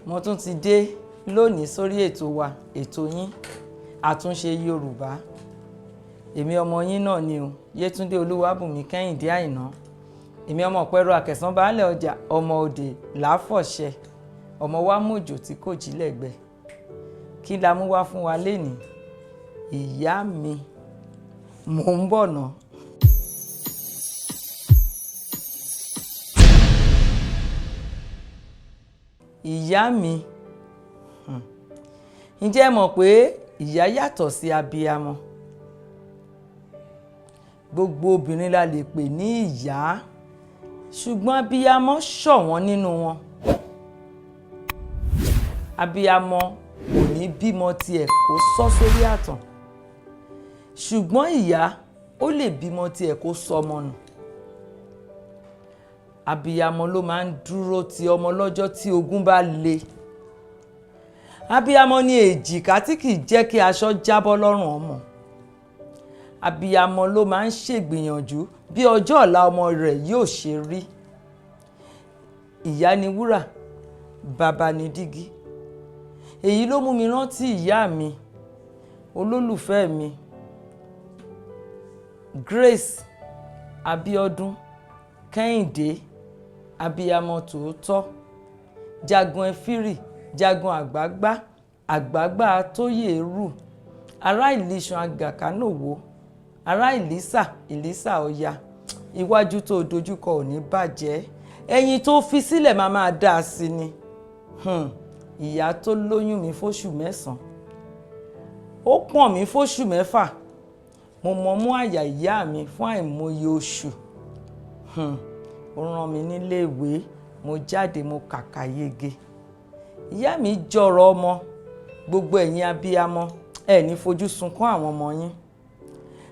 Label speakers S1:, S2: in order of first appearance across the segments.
S1: Mo tún ti dé lónìí sórí ètò wa, ètò yín àtúnṣe Yorùbá. Èmi ọmọ yín náà ni o, Yétúndé Olúwábùnmi Kẹ́hìndé Àìná. Èmi ọmọ Pẹ́rọ Àkẹ̀sán baálẹ̀ ọjà, ọmọ òde láfọ̀ṣẹ, ọmọ wa mòjò tí kò jí lẹ́gbẹ́. Kí la mú wá fún wa lénìí? Ìyá mi, mò ń bọ̀ ná. Ìyá mi, ǹjẹ́ ẹ mọ̀ pé ìyá yàtọ̀ sí abiyamọ? Gbogbo obìnrin la lè pè ní ìyá, ṣùgbọ́n abiyamọ ṣọ̀wọ́n nínú wọn. Abiyamọ kò ní bímọ tiẹ̀ kó sọ́ sórí àtàn, ṣùgbọ́n ìyá ó lè bímọ tiẹ̀ kó sọmọ nù. Abiyamọ ló máa ń dúró ti ọmọ lọ́jọ́ tí ogun bá le. Abiyamọ ni èjìká tí kìí jẹ́ kí aṣọ jábọ́ lọ́rùn ọmọ. Abiyamọ ló máa ń ṣègbìyànjú bí ọjọ́ ọ̀la ọmọ rẹ̀ yóò ṣe rí. Ìyá ni wúrà, bàbá ni dígí. Èyí ló mú mi rántí ìyá mi, olólùfẹ́ mi, Grace Abíọ́dún Kẹ́hìndé, abiyamọ tòótọ́, jagun ẹfírì, jagun àgbágbá, àgbágbá tóyèrú, ará ìlíṣan agàkánòwò, ará ìlísà, ìlísà ọya. Iwájú tó dojúkọ ò ní bàjẹ́, ẹ̀yìn tó fi sílẹ̀ máa dáa sí ni. Ìyá tó lóyún mi fóṣù 9, ó pọ̀n mi fóṣù 6. Mo mọmú àyà ìyá mi fún àìmọye oṣù. Ó rán mi níléèwé, mo jáde mo kàkà yege. Ìyá mi jọ̀rọ̀ ọmọ. Gbogbo ẹ̀yin abiyamọ, ẹ ní fojú sunkún àwọn ọmọ yín.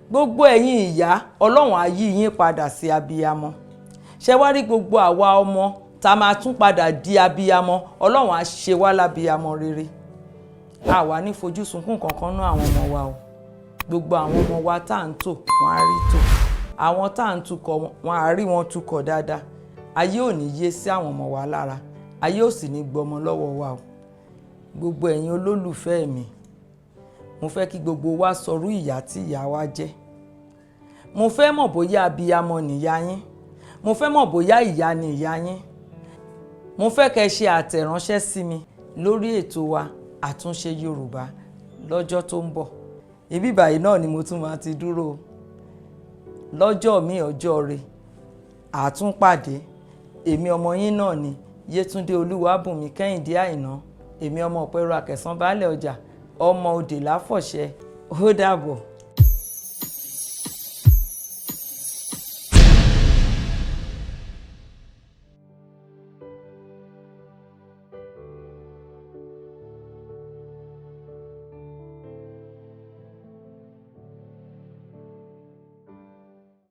S1: Gbogbo ẹ̀yin ìyá, Ọlọ́run á yí yín padà sí abiyamọ. Ṣé wá rí gbogbo àwa ọmọ tá máa tún padà di abiyamọ, Ọlọ́run á ṣe wá lábiyamọ rere. A wà ní fojú sunkún kankan náà àwọn ọmọ wa o. Gbogbo àwọn ọmọ wa tá à ń tò, wọ́n á rí tò. Àwọn tá à ń tukọ̀, wọ́n á rí wọn tukọ̀ dáadáa. Ayé ò ní yé sí àwọn ọmọ wa lára. Ayé ò sì ní gbọmọ lọ́wọ́ wa o. Gbogbo ẹ̀yin olólùfẹ́ mi, mo fẹ́ kí gbogbo wa sọrú ìyá tí ìyá wa jẹ́. Mo fẹ́ mọ̀ bóyá abiyamọ nìyá yín. Mo fẹ́ mọ̀ bóyá ìyá ni ìyá yín. Mo fẹ́ kẹ́ ṣe àtẹ̀ránṣẹ́ sí mi lórí ètò wa àtúnṣe Yorùbá lọ́jọ́ tó ń bọ̀. Ibi báyìí náà ni mo tún máa ti dúró. Lọ́jọ́ mi ọjọ́ re, àtúnpàdé. Èmi ọmọ yín náà ni Yétúndé Olúwábùnmi Kẹ́hìndé Àìná. Èmi ọmọ Pẹ́rọ Àkẹ̀sán baálẹ̀ ọjà, ọmọ òde láfọ̀ṣẹ. Ó dàbọ̀.